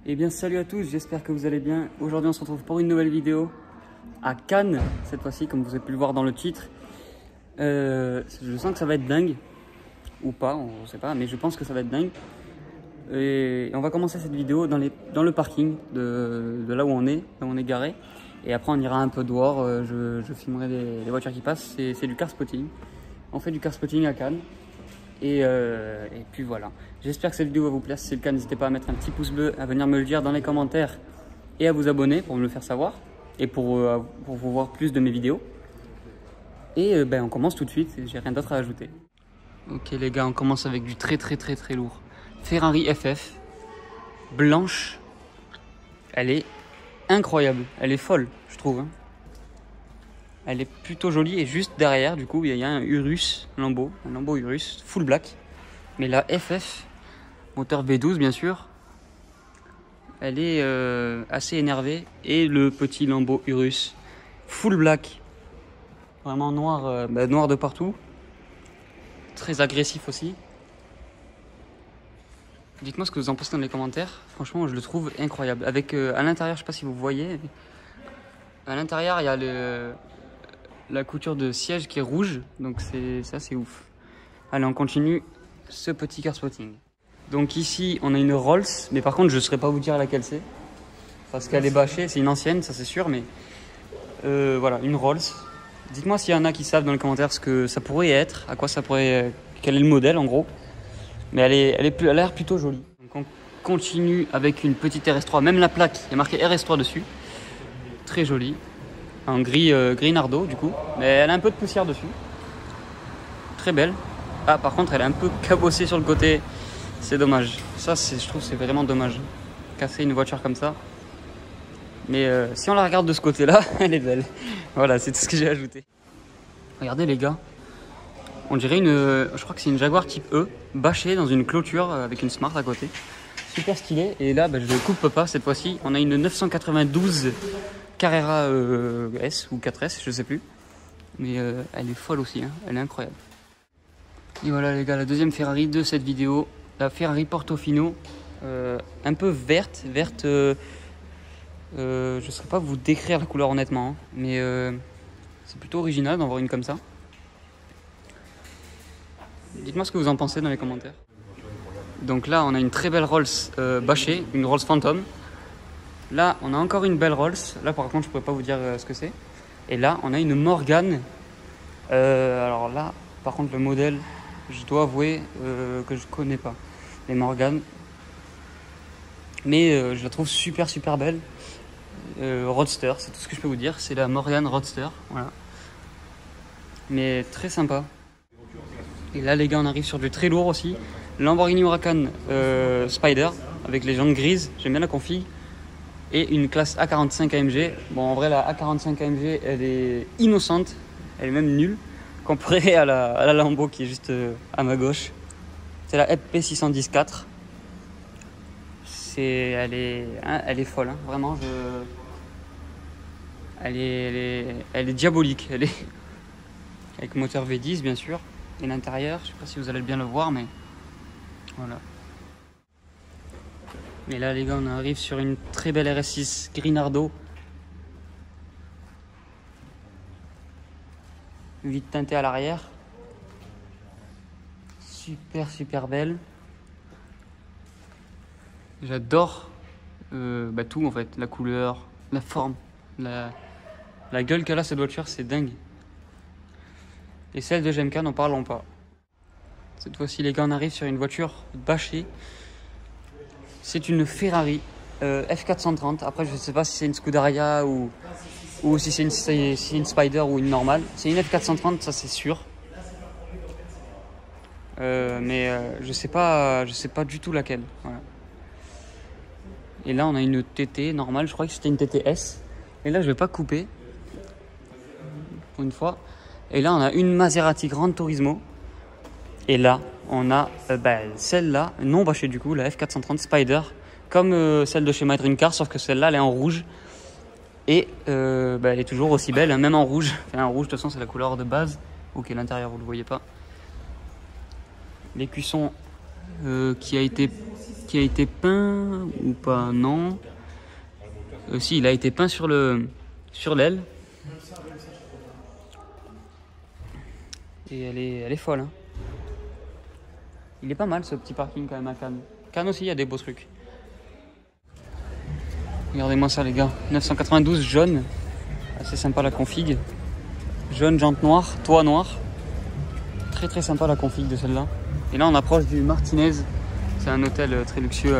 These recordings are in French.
Eh bien salut à tous, j'espère que vous allez bien. Aujourd'hui on se retrouve pour une nouvelle vidéo à Cannes, cette fois-ci comme vous avez pu le voir dans le titre. Je sens que ça va être dingue, ou pas, on ne sait pas, mais je pense que ça va être dingue. Et on va commencer cette vidéo dans le parking de là où on est garé. Et après on ira un peu dehors, je filmerai les voitures qui passent, c'est du car spotting. On fait du car spotting à Cannes. Et puis voilà, j'espère que cette vidéo va vous plaire. Si c'est le cas, n'hésitez pas à mettre un petit pouce bleu, à venir me le dire dans les commentaires et à vous abonner pour me le faire savoir et pour vous voir plus de mes vidéos. Et on commence tout de suite, j'ai rien d'autre à ajouter. Ok les gars, on commence avec du très lourd. Ferrari FF, blanche, elle est incroyable, elle est folle je trouve, hein. Elle est plutôt jolie et juste derrière, du coup, il y a un Urus Lambo, un Lambo Urus full black. Mais la FF, moteur V12 bien sûr, elle est assez énervée. Et le petit Lambo Urus full black, vraiment noir, noir de partout. Très agressif aussi. Dites-moi ce que vous en pensez dans les commentaires. Franchement, je le trouve incroyable. Avec à l'intérieur, je sais pas si vous voyez, à l'intérieur, il y a la couture de siège qui est rouge, donc ça c'est ouf. Allez, on continue ce petit car spotting. Donc ici on a une Rolls, mais par contre je ne saurais pas vous dire laquelle c'est parce qu'elle est bâchée, c'est une ancienne, ça c'est sûr, mais voilà, une Rolls. Dites-moi s'il y en a qui savent dans les commentaires ce que ça pourrait être, à quoi ça pourrait, quel est le modèle en gros. Mais elle a l'air plutôt jolie. Donc on continue avec une petite RS3, même la plaque, il y a marqué RS3 dessus, très jolie. En gris Nardo du coup, mais elle a un peu de poussière dessus. Très belle. Ah par contre elle est un peu cabossée sur le côté, c'est dommage. Ça je trouve c'est vraiment dommage. Casser une voiture comme ça. Mais si on la regarde de ce côté là, elle est belle. Voilà, c'est tout ce que j'ai ajouté. Regardez les gars, on dirait je crois que c'est une Jaguar type E, bâchée dans une clôture avec une Smart à côté. Super stylé. Et là je ne coupe pas cette fois-ci, on a une 992 Carrera S ou 4S, je sais plus. Mais elle est folle aussi, hein. Elle est incroyable. Et voilà les gars, la deuxième Ferrari de cette vidéo. La Ferrari Portofino. Un peu verte. Je ne saurais pas vous décrire la couleur honnêtement. Hein. Mais c'est plutôt original d'en voir une comme ça. Dites-moi ce que vous en pensez dans les commentaires. Donc là on a une très belle Rolls bâchée, une Rolls Phantom. Là, on a encore une belle Rolls. Là, par contre, je ne pourrais pas vous dire ce que c'est. Et là, on a une Morgan. Alors là, par contre, le modèle, je dois avouer que je ne connais pas. Les Morgan. Mais je la trouve super belle. Roadster, c'est tout ce que je peux vous dire. C'est la Morgan Roadster. Voilà. Mais très sympa. Et là, les gars, on arrive sur du très lourd aussi. Lamborghini Huracan Spider avec les jantes grises. J'aime bien la config. Et une classe A45 AMG. Bon, en vrai, la A45 AMG, elle est innocente. Elle est même nulle. Comparée à la Lambo qui est juste à ma gauche. C'est la FP610-4. Elle est folle, hein. Vraiment. Elle est diabolique. Elle est avec moteur V10, bien sûr. Et l'intérieur, je sais pas si vous allez bien le voir, mais voilà. Et là les gars, on arrive sur une très belle RS6 gris Nardo. Vite teintée à l'arrière. Super belle. J'adore tout en fait. La couleur, la forme, la gueule qu'elle a cette voiture, c'est dingue. Et celle de GMK, n'en parlons pas. Cette fois-ci les gars, on arrive sur une voiture bâchée. C'est une Ferrari F430. Après, je ne sais pas si c'est une Scuderia ou si c'est une Spider ou une normale. C'est une F430, ça c'est sûr. Mais je sais pas du tout laquelle. Voilà. Et là, on a une TT normale. Je crois que c'était une TTS. Et là, je vais pas couper pour une fois. Et là, on a une Maserati Gran Turismo. Et là, on a celle-là, non bâchée du coup, la F430 Spider, comme celle de chez My Dream Car, sauf que celle-là, elle est en rouge. Et elle est toujours aussi belle, hein, même en rouge. Enfin, en rouge, de toute façon, c'est la couleur de base. Ok, l'intérieur, vous ne le voyez pas. Les cuissons qui a été peint ou pas, non. Si, il a été peint sur l'aile. Et elle est folle. Hein. Il est pas mal ce petit parking quand même à Cannes. Cannes aussi, il y a des beaux trucs. Regardez-moi ça les gars. 992 jaune. Assez sympa la config. Jaune, jante noire, toit noir. Très très sympa la config de celle-là. Et là on approche du Martinez. C'est un hôtel très luxueux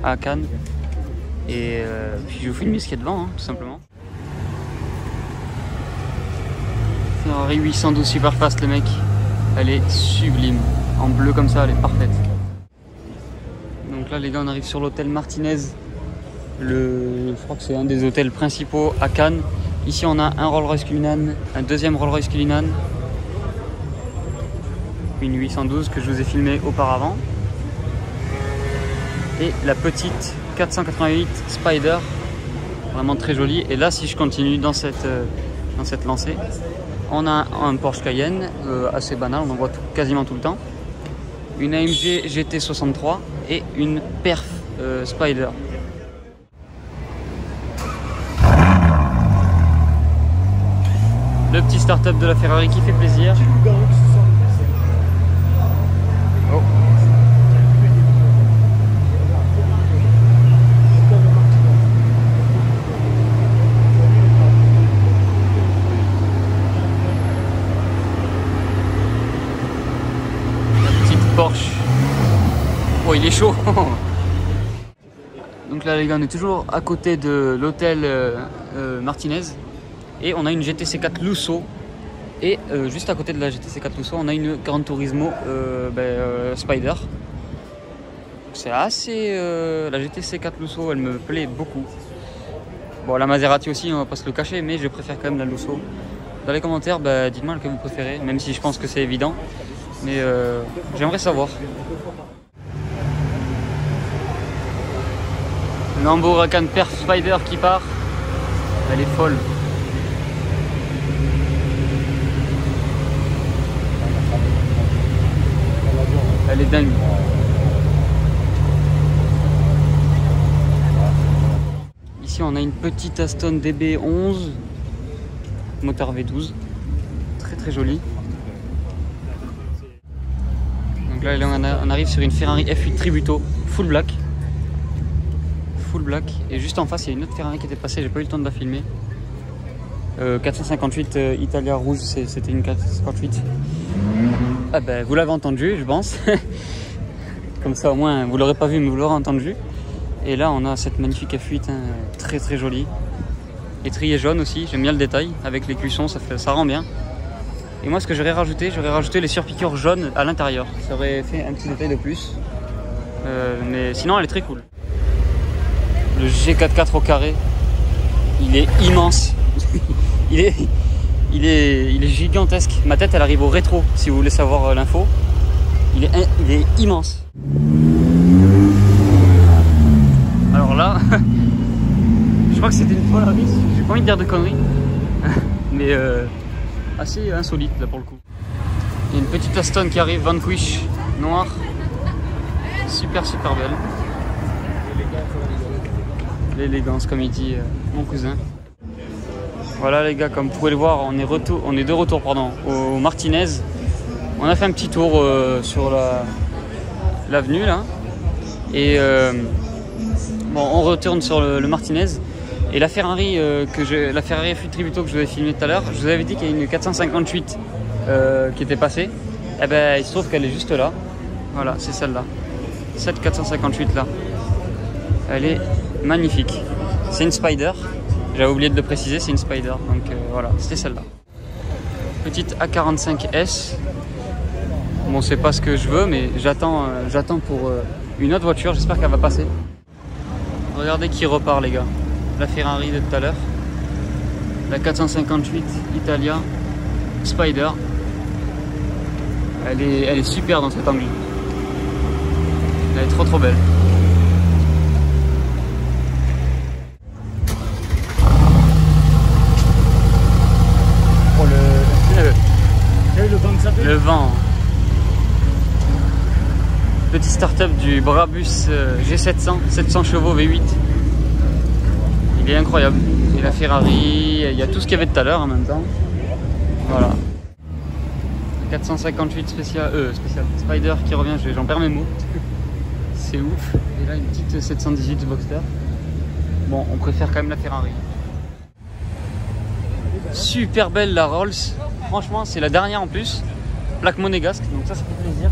à Cannes. Et puis je vous fais une mise qui est devant, hein, tout simplement. Ferrari 812 Superfast les mecs. Elle est sublime. En bleu comme ça, elle est parfaite. Donc là les gars on arrive sur l'hôtel Martinez. Je crois que c'est un des hôtels principaux à Cannes. Ici on a un Rolls-Royce Cullinan, un deuxième Rolls-Royce Cullinan, une 812 que je vous ai filmé auparavant, et la petite 488 Spider, vraiment très jolie. Et là si je continue dans cette lancée, on a un Porsche Cayenne assez banal, on en voit quasiment tout le temps, une AMG GT63 et une Perf Spider. Le petit start-up de la Ferrari qui fait plaisir. Oh. La petite Porsche. Oh, il est chaud. Donc là les gars, on est toujours à côté de l'hôtel Martinez. Et on a une GTC4 Lusso. Et juste à côté de la GTC4 Lusso, on a une Gran Turismo Spider. C'est assez... la GTC4 Lusso, elle me plaît beaucoup. Bon, la Maserati aussi, on va pas se le cacher, mais je préfère quand même la Lusso. Dans les commentaires, dites-moi lequel vous préférez, même si je pense que c'est évident. Mais j'aimerais savoir. Lambo Huracan Perf Spider qui part. Elle est folle. Elle est dingue. Ici on a une petite Aston DB11 moteur V12, très très jolie. Donc là on arrive sur une Ferrari F8 Tributo full black. Et juste en face il y a une autre Ferrari qui était passée, j'ai pas eu le temps de la filmer. 458 Italia rouge, c'était une 458. Ah vous l'avez entendu, je pense. Comme ça au moins vous l'aurez pas vu mais vous l'aurez entendu. Et là on a cette magnifique F8 hein, très très jolie. Étrier jaune aussi, j'aime bien le détail. Avec les cuissons ça rend bien. Et moi ce que j'aurais rajouté les surpiqûres jaunes à l'intérieur. Ça aurait fait un petit détail de plus. Mais sinon elle est très cool. Le G44 au carré, il est immense. il est gigantesque. Ma tête elle arrive au rétro si vous voulez savoir l'info. Il est immense. Alors là, je crois que c'était une Polaris. J'ai pas envie de dire de conneries, mais assez insolite là pour le coup. Il y a une petite Aston qui arrive, Vanquish noire, super belle. L'élégance comme il dit mon cousin. Voilà les gars, comme vous pouvez le voir, on est de retour au Martinez. On a fait un petit tour sur l'avenue là. Et bon, on retourne sur le Martinez. Et la Ferrari la Ferrari F8 Tributo que je vous ai filmé tout à l'heure, je vous avais dit qu'il y a une 458 qui était passée. Et il se trouve qu'elle est juste là. Voilà, c'est celle-là. Cette 458 là. Elle est magnifique. C'est une Spider. J'avais oublié de le préciser, c'est une Spider. Donc voilà, c'était celle-là. Petite A45S. Bon, c'est pas ce que je veux, mais j'attends pour une autre voiture. J'espère qu'elle va passer. Regardez qui repart, les gars. La Ferrari de tout à l'heure. La 458 Italia Spider. Elle est super dans cet angle. Elle est trop belle. Le vent. Petit start-up du Brabus G700, 700 chevaux V8. Il est incroyable. Et la Ferrari, il y a tout ce qu'il y avait tout à l'heure en même temps. Voilà. 458 spécial Spider qui revient, j'en perds mes mots. C'est ouf. Et là une petite 718 Boxster. Bon, on préfère quand même la Ferrari. Super belle la Rolls. Franchement, c'est la dernière en plus. Plaque monégasque, donc ça fait plaisir.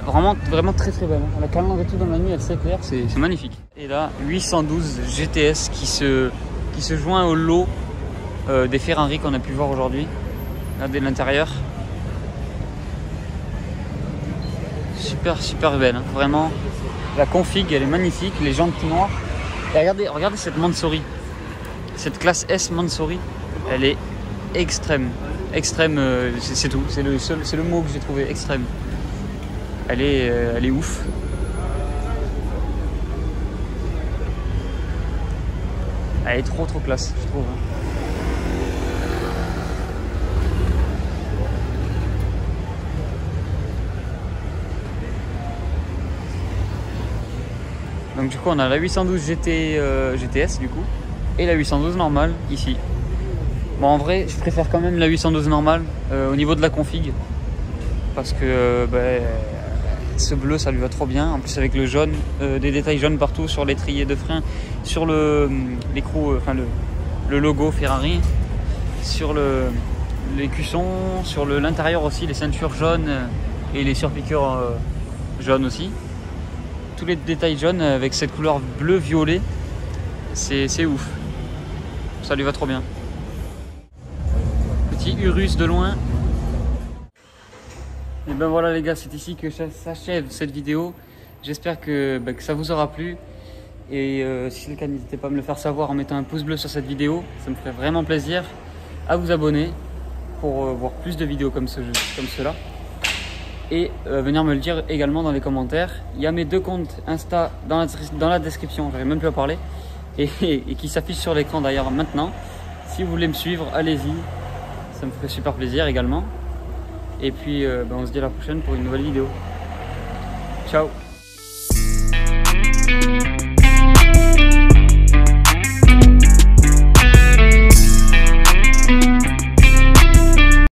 Vraiment très très belle. La calandre et tout dans la nuit, elle s'éclaire, c'est magnifique. Et là, 812 GTS qui se joint au lot des Ferrari qu'on a pu voir aujourd'hui. Regardez l'intérieur. Super belle, hein. Vraiment. La config, elle est magnifique, les jantes noires. Et regardez cette Mansory. Cette classe S Mansory, elle est extrême. Extrême, c'est tout. C'est le mot que j'ai trouvé, extrême. Elle est ouf. Elle est trop classe, je trouve. Donc du coup on a la 812 GTS du coup et la 812 normale ici. Bon en vrai je préfère quand même la 812 normale au niveau de la config parce que ce bleu ça lui va trop bien. En plus avec le jaune, des détails jaunes partout sur l'étrier de frein, sur l'écrou, le logo Ferrari, sur les cuissons, sur l'intérieur aussi, les ceintures jaunes et les surpiqûres jaunes aussi. Tous les détails jaunes avec cette couleur bleu-violet, c'est ouf. Ça lui va trop bien. Petit Urus de loin. Et ben voilà les gars, c'est ici que s'achève cette vidéo. J'espère que ça vous aura plu. Et si c'est le cas, n'hésitez pas à me le faire savoir en mettant un pouce bleu sur cette vidéo. Ça me ferait vraiment plaisir. À vous abonner pour voir plus de vidéos comme cela. Et venir me le dire également dans les commentaires. Il y a mes 2 comptes Insta dans la description, j'arrive même plus à parler, et qui s'affichent sur l'écran d'ailleurs maintenant. Si vous voulez me suivre, allez-y, ça me ferait super plaisir également. Et puis on se dit à la prochaine pour une nouvelle vidéo. Ciao.